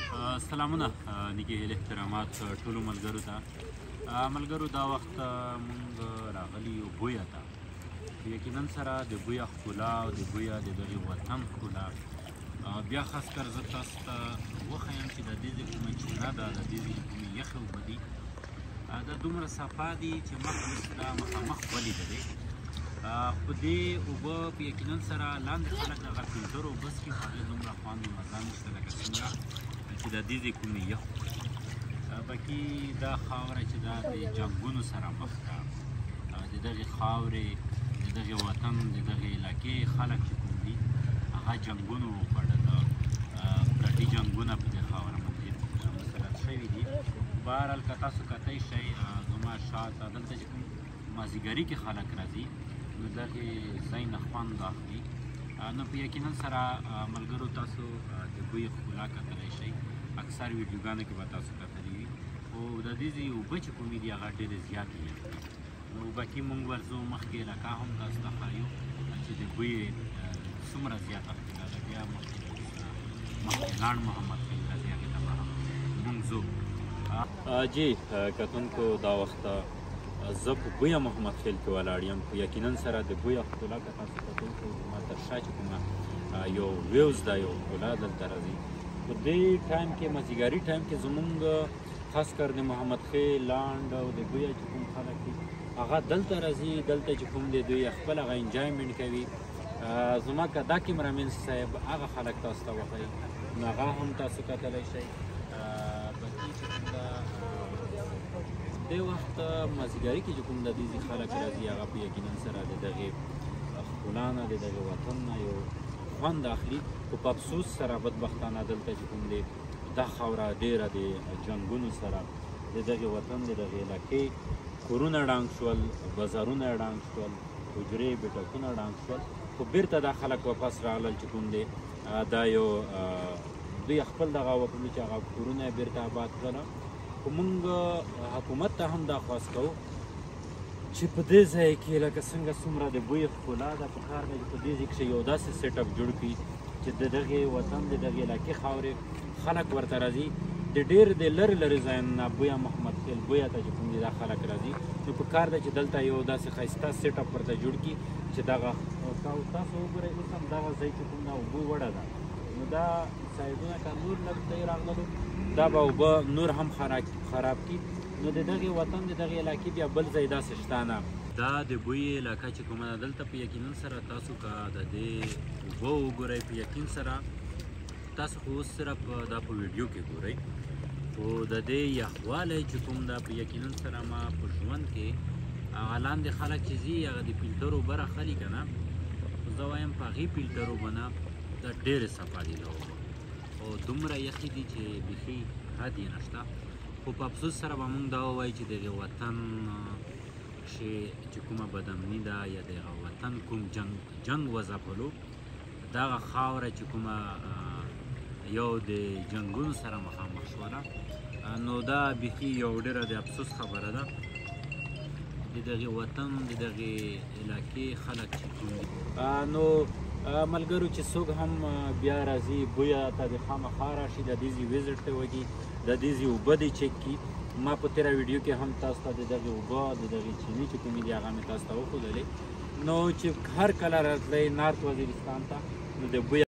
سلامونه نیکې هیلې احترامات ټولو ملګرو ته ملګرو دا وخت مونږ راغلي یو بویه ته یقینا سره د بویه ښکلا او د بویه د دغې وطن ښکلا بیا خاص کر زه تاسو ته وښیم چې د دې ځای کومه چینه ده د دې ځای کومې یخې اوبه دي دا دومره صفا دي چې مخ اوس دا مخامخ ولیدلې خو دې اوبه په یقینا سره لاندې خلک دغه فلټر اوبه څښي خو هغې دومره خوند او مزه نشته لکه څنګه چې د دې ځای کومې یخ بلکې دا خاوره چې دا د جنګونو سره مخ ده د دغې خاورې د دغې وطن د دغې علاقې خلک چې کوم دي هغه جنګونو وخوړل پردي جنګونه په دې خاوره باندې مسلط شوي دي بهرحال که تاسو کتی شئ زما شاته دلته چې کوم مازدیګري کې خلک راځي نو دغې ځای نه خوند اخلي نو په یقینا سره ملګرو تاسو د بوی ښکلا کتلی شئ اکثر ویډیوګانو کې به تاسو کتلي وي خو د دې ځای اوبه چې کومې دي هغه ډېرې زیاتې یخ دي نو اوبه کې مونږ ورځو مخکې علاقه هم تاسو ته ښایو چې د بوی څومره زیاته ښکلا ده بیا مخکې لاړ محمد خیل راځي هغې ته به هم مونږ ځو جی کتونکو دا وخت زه په بویه محمد خیل کې ولاړ یم خو یقینا سره د بویه ښکلا که تاسو کتل شئ زما تر شا چې کومه یو ویوز ده یو ښکلا دلته راځي په دې ټایم کې مازدیګري ټایم کې زمونږ خاص کر د محمد خیل لانډ او د بویه چې کوم خلک دي هغه دلته راځي دلته چې کوم دی دوی خپل هغه انجوایمنټ کوي زما که دا کیمرامین صاحب هغه خلک تاسو ته وښایي نو هغه هم تاسو کتلی شئ بلکې چې کوم ده دې وخت مازدیګري کې چې کوم د دې ځای خلک راځي هغه په یقینا سره د دغې ښکلا نه د دغې وطن نه یو خوند اخلي خو په افسوس سره بدبختانه دلته چې کوم دی دا خاوره ډېره د جنګونو سره د دغې وطن د دغې علاقې کورونه ړنګ شول بازارونه ړنګ شول حجرې بیټکونه ړنګ شول خو بیرته دا خلک واپس راغلل چې کوم دی دا یو دوی خپل دغه وکړلو چې هغه کورونه یې بیرته آباد کړله خو موږ حکومت ته هم دا خواست کوو چې په دې ځای کې لکه څنګه څومره د بوی ښکلا ده پکار ده چې په دې ځای کې یو داسې سیټ اپ جوړ کړي چې د دغې وطن د دغې علاقې خاورې خلک ورته راځي د ډېر د لرې لرې ځایونو نه بویه محمد خیل بویه ته چې کوم دي دا خلک راځي نو پکار ده چې دلته یو داسې ښایسته سیټ اپ ورته جوړ کړي چې دغه تاسو وګورئ اوس هم دغه ځای چې کوم ده اوبه وړه ده نو دا سایډونه که نور لږ ځای راغللو دا به اوبه نور هم خراب کړي نو د دغې وطن د دغې علاقې بیا بل ځای داسې شته نه دا د بوی علاقه چې کومه ده دلته په یقینا سره تاسو که د دې اوبه وګورئ په یقین سره تاسو خو اوس صرف دا په ویډیو کې ګورئ خو د دې یخوالی چې کوم ده په یقینا سره ما په ژوند کې هغه لاندې خلک چې ځي هغه د فلټر اوبه راخلي که نه خو زه وایم په هغې فلټر اوبه نه دا ډېرې صفا دي دا اوبه او دومره یخې دي چې بیخي حد یې نشته خو په افسوس سره به موږ دا ووایو چې دغې وطن چې کومه بدامني ده یا دغه وطن کوم جنګ وځپلو دغه خاوره چې کومه یو د جنګونو سره مخامخ شوله نو دا بیخي یو ډېره د افسوس خبره ده د دغې وطن د دغې علاقې خلک چې کوم نو ملګرو چې څوک هم بیا راځي بویه ته د خامخا راشي د دې ځای ویزټ ته وکړي د دې ځای اوبه دې چک کړي ما په تېره ویډیو کې هم تاسو ته د دغې اوبه د دغې چینې چې کومې دي هغه مې تاسو ته وښودلې نو چې هر کله راتلی نارت وزیرستان ته نو د بویه